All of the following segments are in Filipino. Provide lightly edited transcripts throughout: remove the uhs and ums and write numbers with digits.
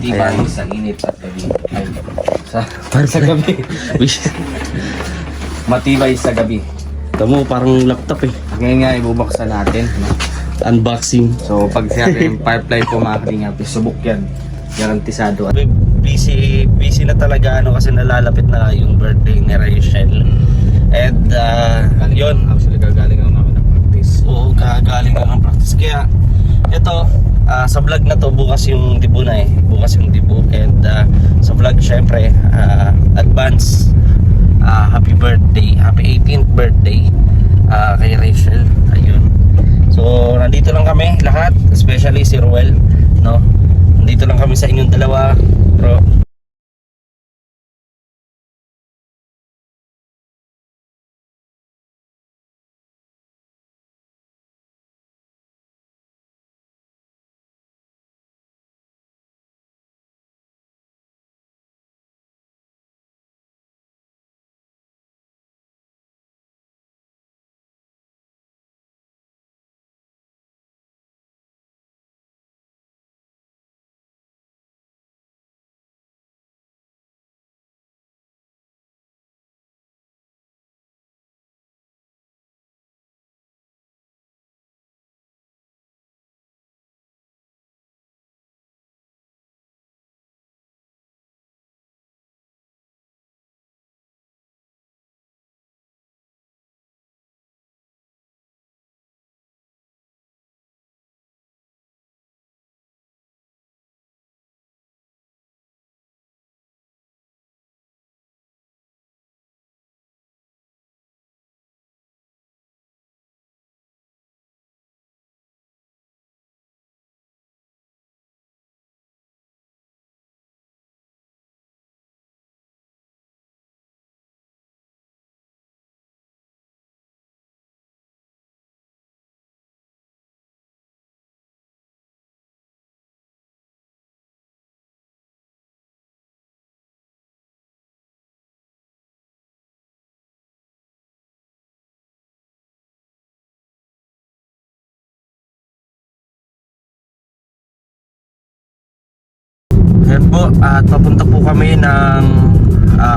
Matibay Ayan. sa init at gabi. Ay, sa gabi. Matibay sa gabi. Ito mo, parang laptop eh. Ngayon nga ibubuksan natin. Unboxing. So pag sinabi yung Firefly po mga kalingap, subok yan. Garantisado. Busy na talaga kasi nalalapit na yung birthday ni Rachel. And yun. Actually gagaling ako namin ng practice. Oo, kagaling ako ng practice. Kaya ito, sa vlog na to bukas yung debut na eh. Bukas yung debut. And sa vlog syempre, advance happy birthday. Happy 18th birthday kay Rachel. Ayun. So nandito lang kami lahat, especially si Ruel, no? Nandito lang kami sa inyong dalawa, bro. Ayan po, at papunta po kami ng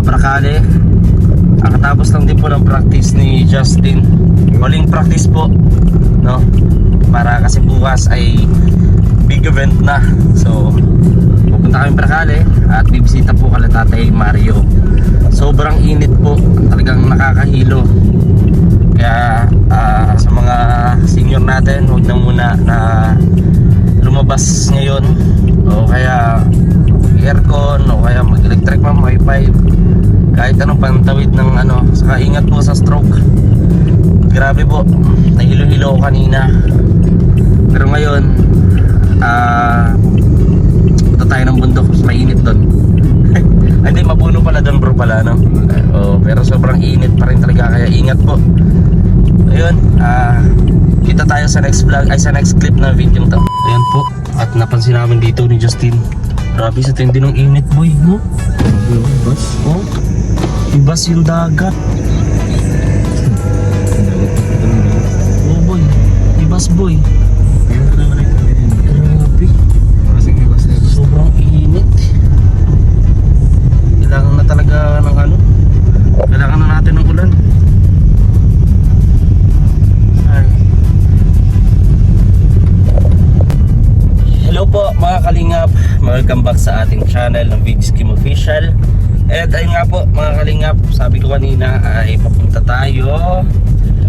Bracale. Katapos lang din po ng practice ni Justin. Huling practice po, no? Para kasi bukas ay big event na. So pupunta kami Bracale at bibisita po kala Tatay Mario. Sobrang init po, talagang nakakahilo. Kaya sa mga senior natin, huwag na muna na lumabas ngayon, o kaya aircon, o kaya mag-electric man, wifi, kahit anong pantawid ng ano. Saka ingat po sa stroke. Grabe po, nahilo-hilo ko kanina. Pero ngayon punta tayo ng bundok, mas mainit doon. Hindi, mapuno pala doon bro pala, no? Pero sobrang init pa rin talaga, kaya ingat po. Ayun, kita tayo sa next vlog, ay sa next clip na video to. Ayan po, at napansin namin dito ni Justin, grabe sa tindi ng init boy, no? Ibas? Oh, ibas yung dagat. Oh boy, ibas boy. Grabe, sobrang init. Kailangan na talaga ng ano, kailangan na natin ng ulan. Hello po mga kalingap, welcome back sa ating channel ng Vidskim Official. At ayun nga po mga kalingap, sabi ko kanina ay papunta tayo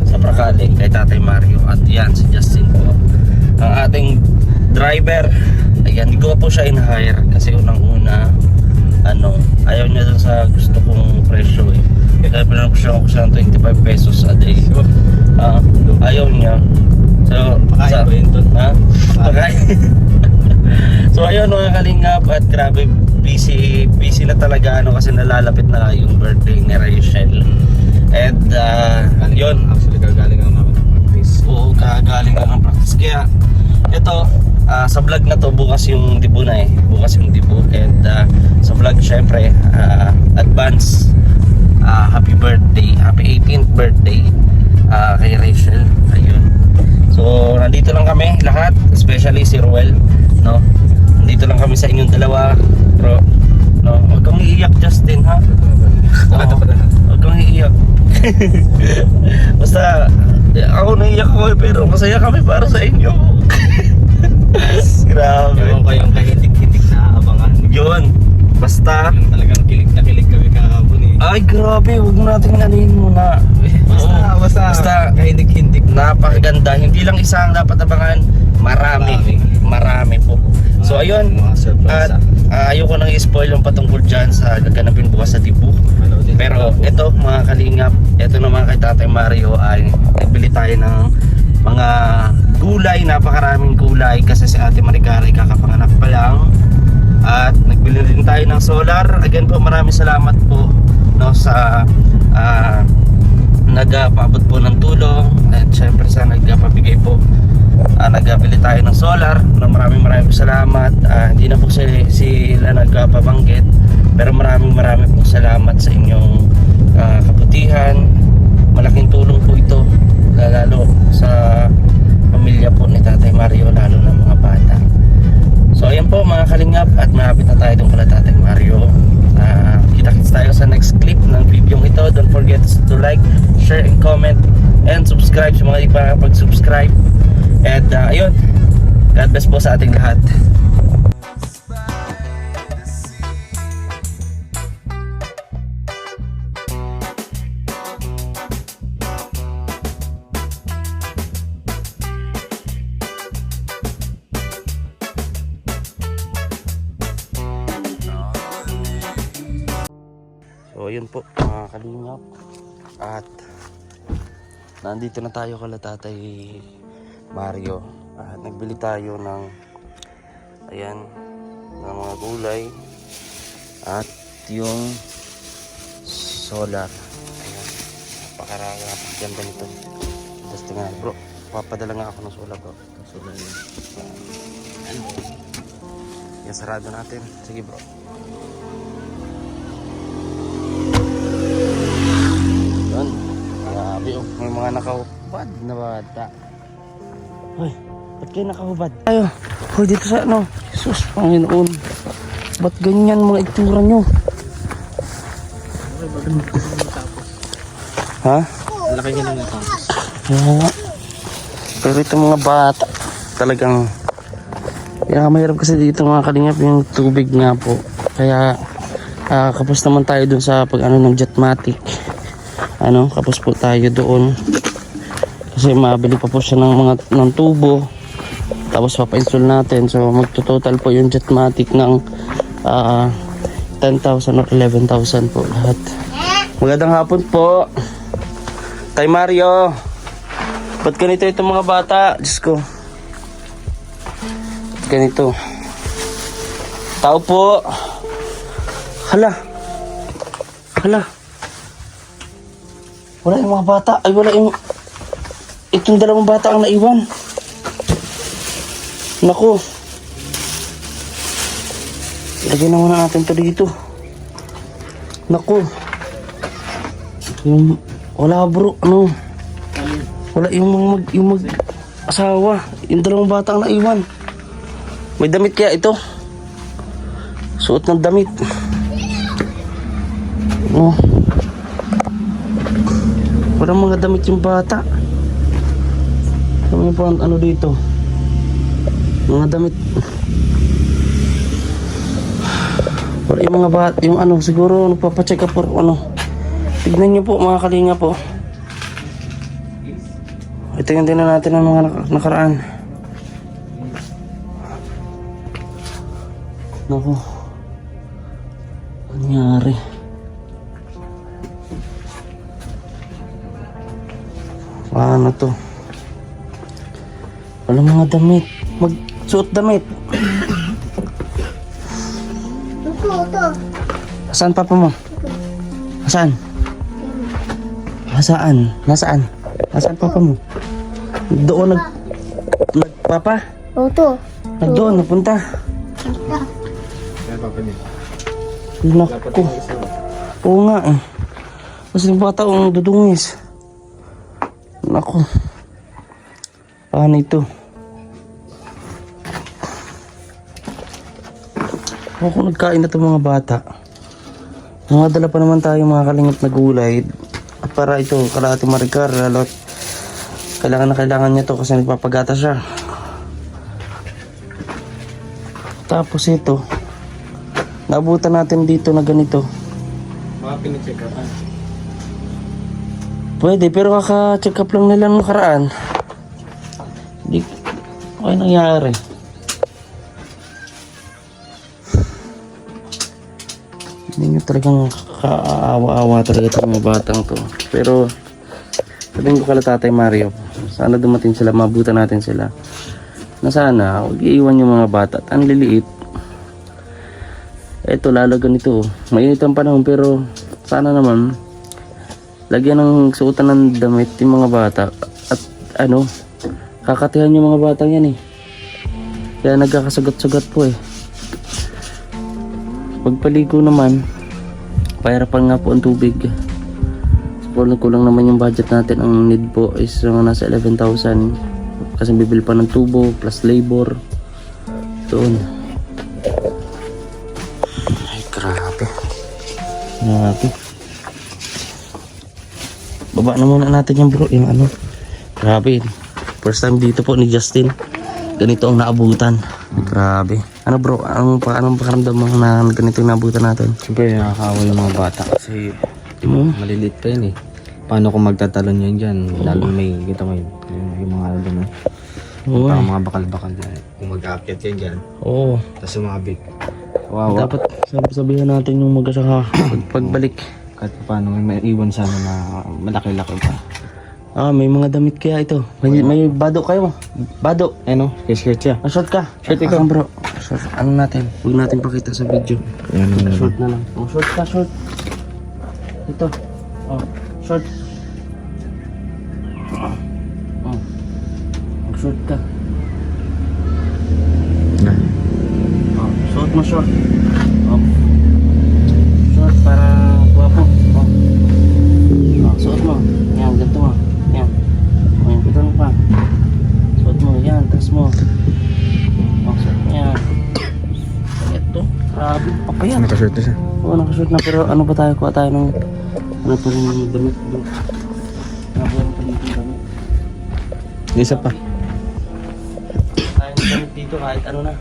sa Bracale kay Tatay Mario. At yan si Justin po, ang ating driver. Ayan, hindi ko po siya in-hire kasi unang-una ayaw niya dun sa gusto kong presyo eh. Kaya pinag-presyo ko siya ng 25 pesos a day. Ayaw niya. So, pakain ko yun dun. Pakain. So ayun mga kalingap, at grabe busy na talaga kasi nalalapit na yung birthday ni Rachel. And yun, Actually gagaling ako namin ng practice. oo, kagaling ako ng practice. Kaya ito, sa vlog na to bukas yung debut na eh. Bukas yung debut. And sa vlog syempre, advance happy birthday, happy 18th birthday kay Rachel. Ayun. So nandito lang kami lahat, especially si Ruel, no? Nandito lang kami sa inyong dalawa, ha. Huwag kang iiyak. Basta, ako naiiyak ko pero masaya kami para sa inyo. Grabe. Ewan ko yung kahitik-hitik na abangan. Yun. Basta, Yung talagang kilig na kilig kami kahapon eh. ay grabe, huwag natin alin muna. Basta, kahitik-hitik. napakaganda. Hindi lang isa ang dapat abangan, marami po. So ayun, Mga surprise. at ayoko nang i-spoil yung patungkol dyan sa gaganapin bukas sa Tibu. Pero ito mga kalingap, ito naman kay Tatay Mario ay nagbili tayo ng mga gulay, napakaraming gulay kasi si Ate Maricara ay kakapanganak pa lang. At nagbili rin tayo ng solar. Again po, maraming salamat po no, sa nagpaabot po ng tulong. At syempre sa nagpabigay po, nagbili tayo ng solar. No, maraming salamat. Hindi na po sila nagpabanggit, pero maraming po salamat sa inyong kabutihan. Malaking tulong po ito, lalo sa pamilya po ni Tatay Mario, lalo na mga bata. So ayan po mga kalingap, at malapit na tayo doon kala Tatay Mario. Kita-kits tayo sa next clip ng video ito. Don't forget to like, share, and comment, and subscribe sa mga di pa pag-subscribe. And ayun, God bless po sa ating lahat. So ayun po mga kalingap, at nandito na tayo kala Tatay Mario. At nagbili tayo ng ayan, ng mga gulay at yung solar. Ayan, napakaganda nito. Tapos tingnan bro, papadala nga ako ng solar bro. Solar yun. Yan, sarado natin. Sige bro. Yun, grabe oh, may mga nakahubad na bata. Hoy, ba't kayo nakahubad? Ayo, hoy dito sa ano, Jesus, Panginoon. Ba't ganyan mga itsura nyo? Ha? Laki niya lang ito. Oo. Pero itong mga bata, talagang mahirap kasi dito mga kalingap yung tubig nga po. Kaya kapos naman tayo dun sa pag ano ng Jetmatic. Kapos po tayo doon. Kasi mabili pa po siya ng tubo. Tapos papa-install natin. So magto-total po yung Jetmatic ng 10,000 or 11,000 po lahat. Magandang hapon po, Tay Mario. Ba't ganito itong mga bata? Diyos ko. Ba't ganito? Tao po. Hala. Wala yung mga bata. Ay wala yung... Itong dalawang bata ang naiwan. Naku. Lagyan na muna natin ito dito. Naku. Wala bro. Wala yung mag-asawa. Yung dalawang bata ang naiwan. May damit kaya ito? Suot ng damit. Walang mga damit yung bata. Kami po ano dito. Mga damit. Wala yung mga bata. Yung ano siguro nagpapacheck up or ano. Tignan nyo po mga kalinga po. Ito yung din natin ng mga nakaraan. Naku. Nangyari. Paano to? Wala mga damit. Magsuot damit. Saan papa mo? Saan? Nasaan papa mo? Doon nagpapa? Oto. Nagdoon, napunta. Kaya papa niya. Naku. Oo nga eh. Kasi yung bata ang dudungis. Naku. Paano ito? Ako nagkain na itong mga bata. Nakadala pa naman tayo mga kalingap na gulay. At para ito, kalahati maricar, lalot. Kailangan na kailangan niya to kasi nagpapagata siya. Tapos ito, naabutan natin dito na ganito. Mga pinicheck up. Pwede, pero kaka-check up lang nila nung nakaraan. Hindi, okay nangyari. Hindi nyo talagang kaawa-awa talaga itong mga batang to. Pero, sabihin ko kala Tatay Mario, sana dumating sila, mabutan natin sila. Na sana, huwag iiwan yung mga bata. At ang liliit. Eto, lalo ganito. Mainit ang panahon, pero sana naman, lagyan ng suotan ng damit yung mga bata. At ano, kakatihan yung mga batang yan eh. Kaya nagkakasugat-sugat po eh. Pagpaligo naman, pahirapan nga po ang tubig. Kulang naman yung budget natin. Ang need po is nasa 11,000. Kasi bibili pa ng tubo plus labor. Doon. Ay, grabe. Grabe. Baba na muna natin yung bro. Yung ano. Grabe. First time dito po ni Justin. Ganito ang naabutan. Grabe. Ano bro, anong pakiramdam mo na ganito yung naabutan natin? Siyempre, nakakawa yung mga bata kasi maliliit pa yun eh. Paano kung magtatalon yan dyan? Lalo may, kita mo yung mga ano doon. Oo. Parang mga bakal-bakal dyan. Kung mag-aakyat yan dyan. Oo. Tapos yung mga big. Wow. Dapat sabihan natin yung mag-asaka pagbalik. Kahit paano may iwan sana na malaki-laki pa. Ah, may mga damit kaya ito. May bado kayo. Bado. Ano? Shirt siya. Short ka. Short ikaw. Bro. Short. Ano natin? Huwag natin pakita sa video. Yan naman. Short na lang. Oh, short ka, short. Ito. Oh, short. Oh. Short ka. Oh, suot mo short. Oh. Short para guwapo. Oh. Oh, suot mo. Yan, ganito mo. Yan. Oh, yan, pito pa. Suot mo. Yan, tas mo. Oh, suot mo yan. Ito. Grabe. Papayan. Nakashirt na siya. Oo, nakashoot na, pero ano ba tayo? Kuha tayo ng ano pa rin yung damit doon. Nabuhan pa rin yung damit. Isa pa. Tayo ng damit dito kahit ano na.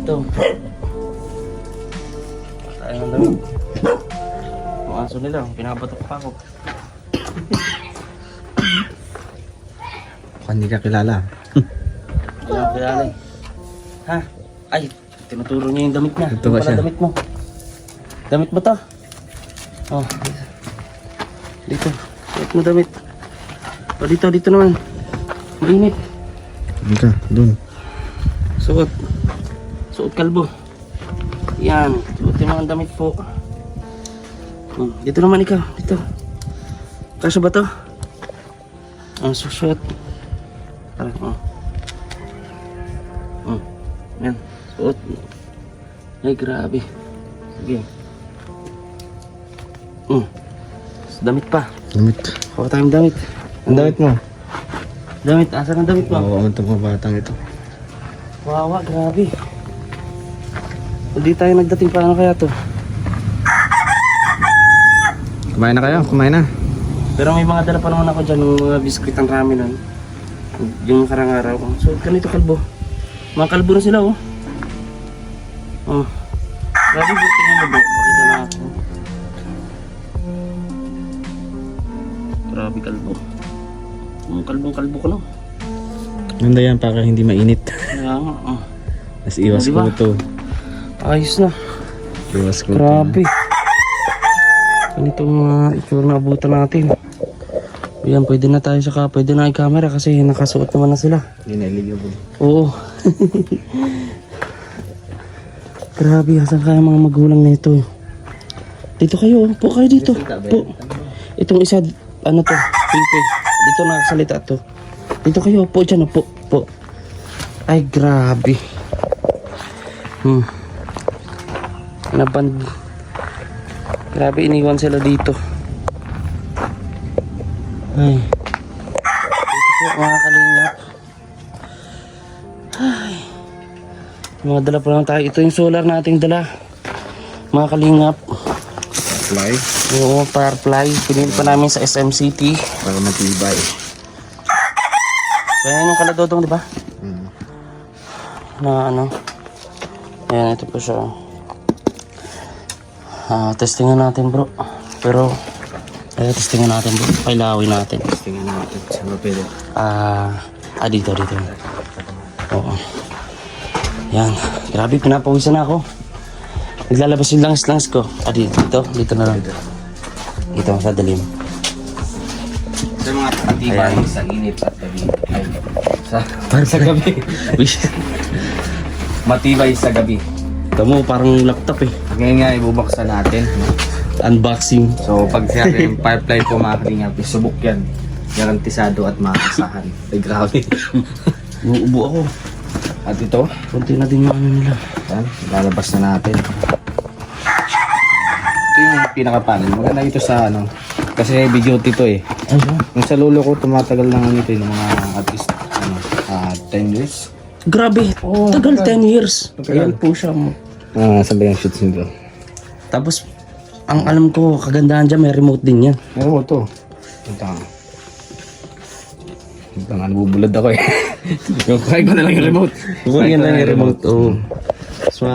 Ito. Tayo ng damit. Ang aso nila, pinabatok pa ako. Baka hindi ka kilala. Wala akong kilala eh. Ha? Ay, tinuturo niya yung damit niya. Ito ba Yung pala siya? damit mo. Damit mo to? Oh. Dito. Suot mo damit. O dito naman. Mainit. Dito, dun. Suot. Suot kalbo. Yan. Suot yung mga damit po. Dito naman ikaw. Dito. Kasya ba to? Susuot. Tara. Yan. Suot. Ay, grabe. Sige. Damit pa. Damit. Kuha tayong damit. Ang damit mo? Damit. Asan ang damit mo? Kawawa itong mga batang ito. Wawa, grabe. Hindi tayo nagdating, paano kaya to? Kumain na kayo? Kumain na. Pero may mga dala pa naman ako dyan, ng mga biskuit ang ramen nun. Yung karang araw. So, ganito kalbo. Mga kalbo na sila, oh. Oh. Grabe, buti nga mo, bro. Pakita na ako. Grabe kalbo. Kalbong-kalbo ko, no? Ganda yan para hindi mainit. Kaya nga, oh. Mas iwas Diba? ko ito. Ayos na. Iwas ko Grabe. Ganito mga itsura na abutan natin. Ayan, pwede na tayo saka, pwede na i-camera kasi nakasuot naman na sila. Hindi na illegal. Oo. Grabe, asan kaya mga magulang na ito? Dito kayo, po kayo dito. Po. Itong isa, ano to, pipe. Dito nakasalita to. Dito kayo, po dyan, po. Po. Ay, grabe. Naband. Grabe, iniwan sila dito. Ay. Dito po, mga kalingap. Ay. Mga dala pa lang tayo. Ito yung solar nating dala. Mga kalingap. Firefly. Oo, Firefly. Pinili pa namin sa SM City. Para matibay. So, yan yung kaladodong, di ba? Mm. Na ano. Ayan, ito po siya. Testingan natin, bro. Pero, testingan natin, bro. Pailawin natin. Tingnan natin. Saan ba pwede? Dito. Oo. Yan. Grabe, pinapawisan na ako. Naglalabas yung langs-langs ko. Dito na lang. Dito, sa dalim. Sa mga matibay sa init at gabi. Ay, sa gabi. Matibay sa gabi. Ito mo, parang laptop eh. Ngayon nga, ibubuksan natin. Unboxing. So, pag sinabi yung Firefly po mga kalingap, subok yan. Garantisado at makasahan. Ay, grabe. Uubo ako. At ito, Kunti na din yung ano nila. yan, lalabas na natin. Ito yung pinaka-panel. Maganda ito sa ano, kasi video ito eh. Ayun. Yung sa lolo ko, tumatagal na nga nito yung mga at least 10 years. Grabe. Tagal 10 years. Ayan po siya. Sabi yung shoots nito. Tapos, ang alam ko, kagandahan dyan, may remote din yan. Meron mo ito. Ito nga, nabubulad ako eh. Yung kaya ko na lang yung remote. Yan lang yung remote. Oo. So,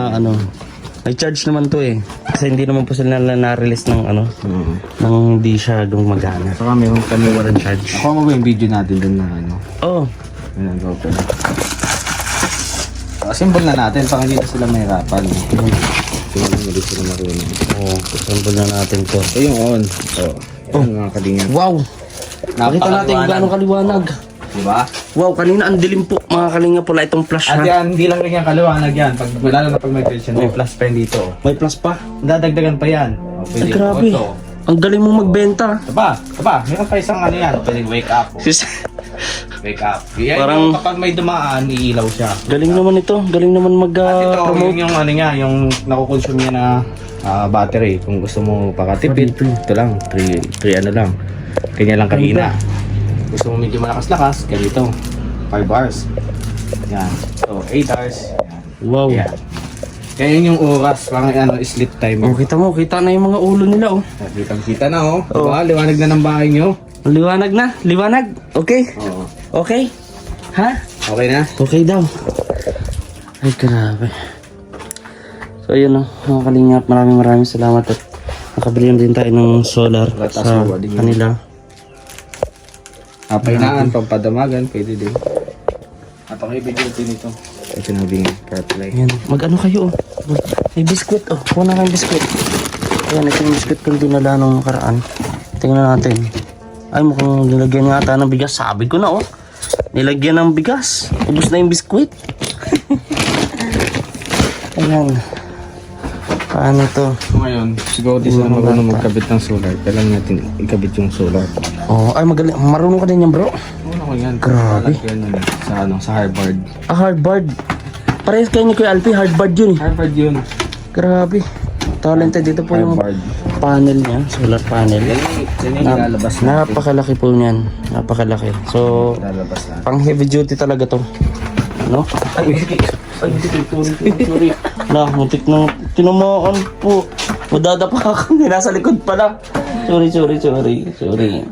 may charge naman to eh. Kasi hindi naman po sila na-release ng nang hindi siya gumagana. Saka meron kami Walang charge. Ako mo ba yung video natin dun na ano? Oh, Yun ang GoPro. Assemble na natin para hindi na sila mahirapan. Tingnan mo ulit sila marunong. sample na natin to. Ito yung on. Ito yung mga kalingan. Wow! Nakita natin kung gaano kaliwanag. Diba? Wow, kanina ang dilim po. Mga kalinga pula itong flash At ha. yan, hindi lang rin yung kaliwanag yan. Pag, lalo na pag may tension, may plus pen dito. May plus pa. Dadagdagan pa yan. O, Ay, pwede grabe. auto. Ang galing mong magbenta. Aba, meron pa isang ano yan. Pwede wake up. Wake up. Yan Parang- yung kapag may dumaan, iilaw siya. Galing naman ito. Galing naman At ito, mag-promote. yung ano niya, yung nakukonsume niya na battery. Kung gusto mo pakatipid, ito lang. 3 ano lang. Kanya lang kanina. Gusto mo medyo malakas-lakas, ganito. 5 hours. Yan. So, 8 hours. Wow. Yan. Kaya yun yung oras, parang ano, sleep time. Oh, kita na yung mga ulo nila oh. Kita na oh. Diba? Liwanag na ng bahay nyo. Liwanag na. Liwanag. Okay? Oo. Okay? Ha? Okay na? Okay daw. Ay, grabe. So, ayun o. Mga kalingap, maraming salamat at nakabili din tayo ng solar Latas sa mo ba din yun? kanila. Pahinaan, pampadamagan, pwede din. Napaka-video din ito. Ito sinabi nga, Firefly. Ayan. Mag-ano kayo oh. May biskwit oh. Kuha na kayong biskwit. Ayan, ito yung biskwit kong dinala nung nakaraan. Tingnan natin. Ay, mukhang nilagyan nga ata ng bigas. Sabi ko na oh. Nilagyan ng bigas. Ubus na yung biskwit. Ayan. Paano to? Ngayon, siguro di sila marunong magkabit ng solar. Kailangan natin ikabit yung solar. Oh, ay magaling. Marunong ka din yan, bro. Ano ko yan? Grabe. Yan sa Harvard. Harvard. Parehas kayo ni Kuya Alpi, Harvard yun eh. Harvard yun. Grabe. Talented dito po yung Harvard. panel niya, solar panel. Yan yung ilalabas natin. Napakalaki po niyan. Napakalaki. So, Ilalabas natin. pang heavy duty talaga to. Ano? Ay, sorry. Na, muntik nang tinamaan po. Madadapa ako. Nasa likod pala. Sorry.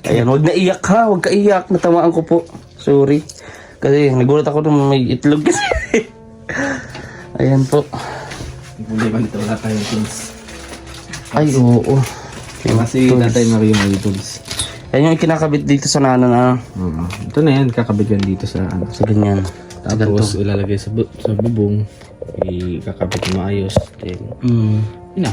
Ayan, wag na iyak ha. Wag ka iyak. Natamaan ko po. Sorry. Kasi nagulat ako nung may itlog kasi. Ayan po. Problema nito, wala tayong tools. Ay, oo. Kasi Tatay Mario may tools. Yan yung kinakabit dito sa nana na. Ito na yan, kakabit yan dito sa ano. Sa ganyan. Sa Tapos ganito. ilalagay sa bubong. Ikakabit mo maayos. Then, yun na.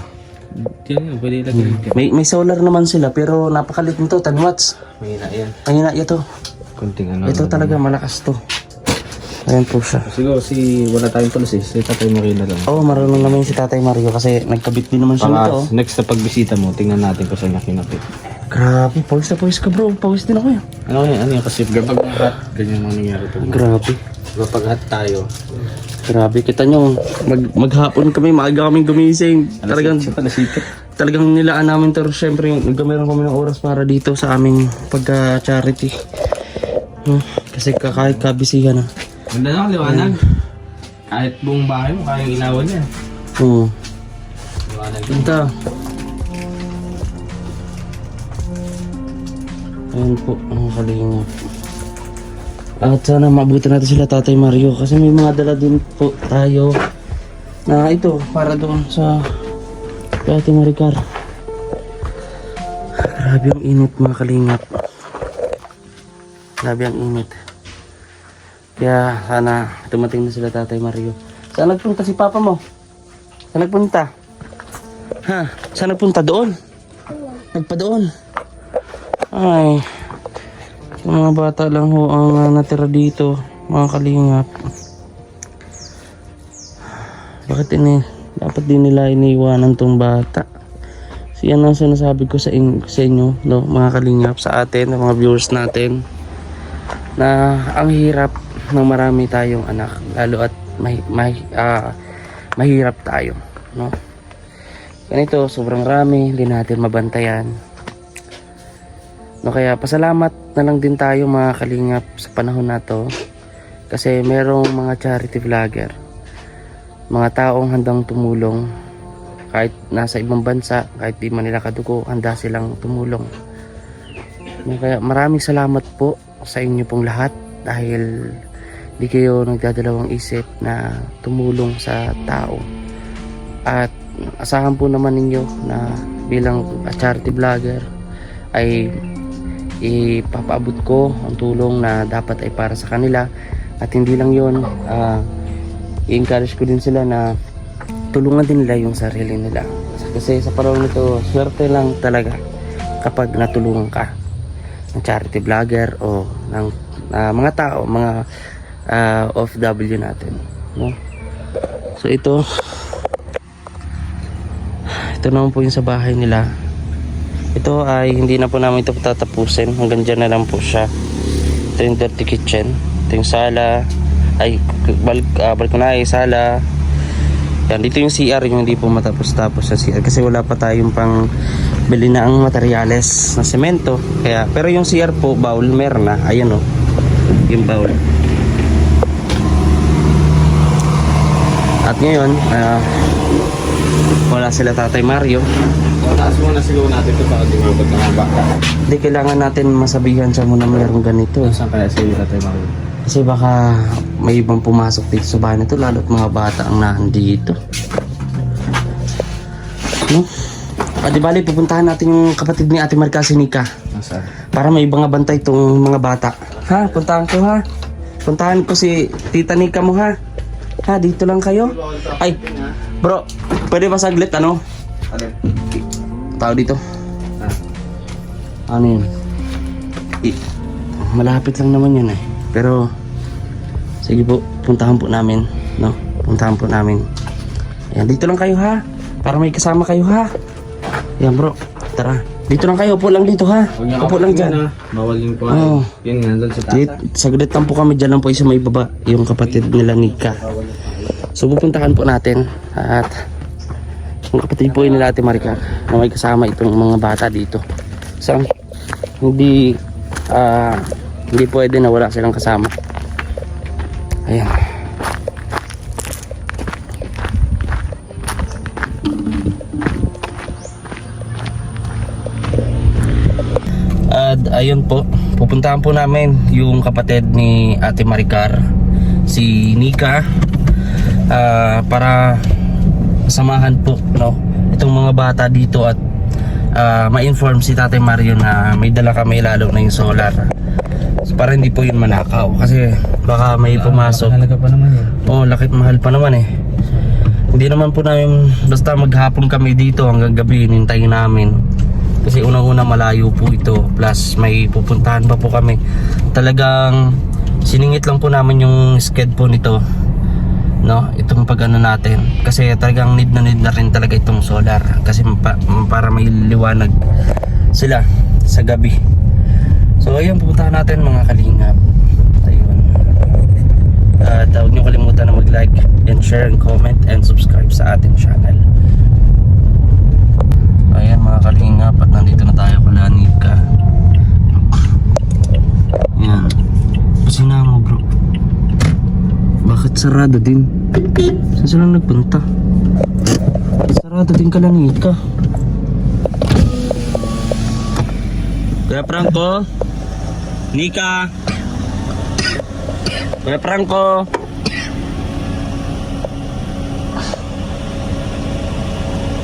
Yan yun, pwede ilagay. May solar naman sila pero napakalit nito, 10 watts. Mahina yan. Mahina ito. Kunting ano. Ito talaga malakas to. Ayan po siya. Siguro wala tayong tools eh. Si Tatay Mario na lang. Oo, marunong naman si Tatay Mario kasi nagkabit din naman siya nito. Oh. Next na pagbisita mo, tingnan natin kung saan niya kinapit. Grabe, pawis na pawis ka bro. Pawis din ako yan. Ano yan kasi kapag hot, ganyan ang nangyari pag Grabe. kapag hot tayo. Grabe, kita nyo. Maghapon kami, maaga kaming gumising. Talagang nilaan namin to. Siyempre, nagkameron kami ng oras para dito sa aming pagka-charity. Kasi kahit kabisihan na. Ganda na, liwanag. Kahit buong bahay mo, kayang ilawan yan. Oo. Liwanag. Ganda. Ayan po ang kalingap. At sana maabuti natin sila Tatay Mario kasi may mga dala din po tayo na ito para doon sa Tatay Maricar. Grabe ang init mga kalingap. Grabe ang init. Kaya sana dumating na sila Tatay Mario. Saan nagpunta si Papa mo? Saan nagpunta? Ha? Saan nagpunta? Doon? Nagpa doon? Ay, yung mga bata lang ho ang natira dito, mga kalingap. Bakit dapat din nila iniiwanan tong bata? So yan ang sinasabi ko sa inyo, no, mga kalingap, sa atin, mga viewers natin, na ang hirap ng marami tayong anak, lalo at mahirap tayo, no? Ganito, sobrang rami, hindi natin mabantayan. No, kaya pasalamat na lang din tayo mga kalingap sa panahon na to. Kasi merong mga charity vlogger, mga taong handang tumulong. Kahit nasa ibang bansa, kahit di man nila kadugo, handa silang tumulong. No, kaya maraming salamat po sa inyo pong lahat. Dahil di kayo nagdadalawang isip na tumulong sa tao. At asahan po naman ninyo na bilang charity vlogger ay ipapaabot ko ang tulong na dapat ay para sa kanila. At hindi lang yun, i-encourage ko din sila na tulungan din nila yung sarili nila. Kasi sa panahon nito, swerte lang talaga kapag natulungan ka ng charity vlogger o ng mga tao, mga OFW natin, no? So ito naman po yung sa bahay nila. Ito ay hindi na po namin ito tatapusin, hanggang dyan na lang po siya. Ito yung dirty kitchen, ito yung sala, ay balkonahe, sala. Yan, dito yung CR, yung hindi po matapos-tapos sa CR kasi wala pa tayong pang bili na ang materyales na semento. Kaya, pero yung CR po, bowl, meron na. Ayan o, yung bowl. At ngayon, wala sila Tatay Mario. Taas muna siguro natin ito para di mabot ng mga baka. Hindi, kailangan natin masabihan siya muna mayroong ganito. Saan kaya si Tatay Mario? Kasi baka may ibang pumasok dito sa bahay nito, lalo't mga bata ang nandito. No? Di bali, pupuntahan natin yung kapatid ni Ate Maricar, si Nika. Nasaan? Para may ibang bantay itong mga bata. Ha? Puntahan ko ha? Puntahan ko si Tita Nika mo ha? Ha? Dito lang kayo? Ay, bro, pwede ba saglit ano? Alin? Tao dito. Ano yun? Malapit lang naman yun eh. Pero sige po, puntahan po namin, no? Puntahan po namin. Ayan, dito lang kayo ha. Para may kasama kayo ha. Ayan bro, tara. Dito lang kayo, upo lang dito ha. Upo lang dyan. Bawal yung po. Oo. Yun nga, doon sa taas. Saglit lang po kami, dyan lang po isa may baba. Yung kapatid nila Nika. So pupuntahan po natin. At yung kapatid po nila Ate Maricar na may kasama itong mga bata dito. So hindi pwede na wala silang kasama. Ayan. At ayun po, pupuntahan po namin yung kapatid ni Ate Maricar, si Nika, para samahan po, no, itong mga bata dito at ma-inform si Tatay Mario na may dala kami, lalo na yung solar. So, para hindi po yun manakaw kasi baka may pumasok. Halaga pa naman yun. Oo, lakit mahal pa naman eh. Hindi naman po namin basta maghapon kami dito hanggang gabi, hintayin namin. Kasi unang-una malayo po ito, plus may pupuntahan pa po kami. Talagang siningit lang po namin yung sked po nito, no, itong pag-ano natin. Kasi talagang need na rin talaga itong solar. Kasi para may liwanag sila sa gabi. So ayun, pupuntahan natin mga kalingap. Ayun. At huwag niyo kalimutan na mag-like and share and comment and subscribe sa ating channel. Ayan mga kalingap, at nandito na tayo kula Nika. Ayan. Pasina mo bro. Bakit sarado din? Saan sila nagpunta? Sarado din ka lang Nika. Kuya Franco? Nika. Kuya Franco.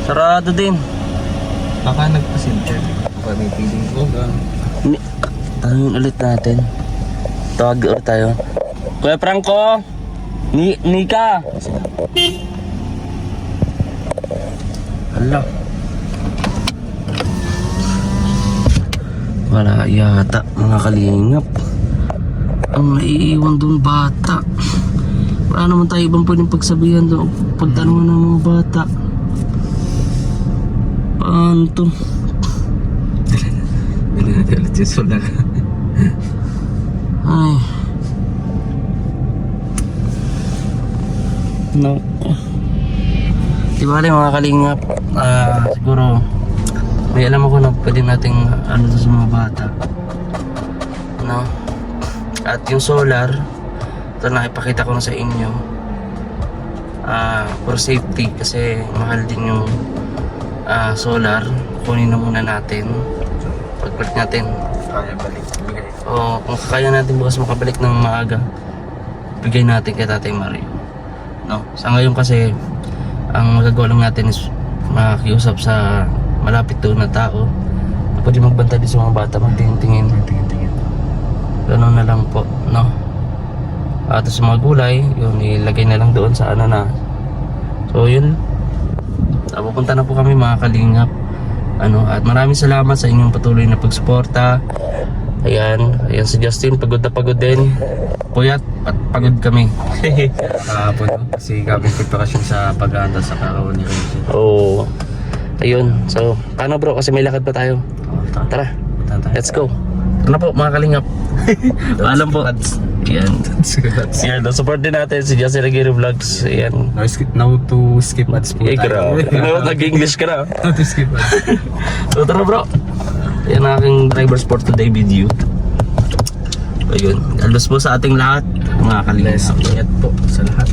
Sarado din. Baka nagpa-center. Baka may feeling ko. Tanungin ulit natin. Tawag ulit tayo. Kuya Franco. Nika. Hala. Wala yata mga kalingap. Ang naiiwan doon bata. Wala naman tayo ibang pwedeng pagsabihan doon. Pagtanungan ng mga bata. Paano to? Hindi natin ulit yung solar. Ay. No. Di bale mga kalingap, siguro may alam ako na pwede nating ano sa mga bata. No? At yung solar, ito nakipakita ko na sa inyo. For safety kasi mahal din yung solar. Kunin na muna natin. Pagbalik natin. Kaya balik. O kung kaya natin bukas makabalik ng maaga, bigay natin kay Tatay Mario. No? Sa ngayon kasi ang magagawa lang natin is makiusap sa malapit doon na tao na pwede magbantay din sa mga bata, magtingin-tingin. Ganun na lang po, no? At sa mga gulay, yun ilagay na lang doon sa ano na. So yun, pupunta na po kami mga kalingap. At maraming salamat sa inyong patuloy na pagsuporta. Ayan si Justin, pagod na pagod din. Puyat at pagod kami. Kahapon no? Kasi gabing preparasyon sa pag-aanda sa karawan ni Reggie. Oo. Ayun, so paano bro, kasi may lakad pa tayo. Tara, let's go. Ano po mga kalingap. Paalam po. Yan. Yan, support din natin si Justin Aguirre Vlogs. Yan. Now to skip ads po Eh, tayo. grabe. Nag-English ka na. Now to skip ads. So tara bro. Yan ang aking driver sport today video. Ayun, alos po sa ating lahat mga kalingap. Ingat po sa lahat.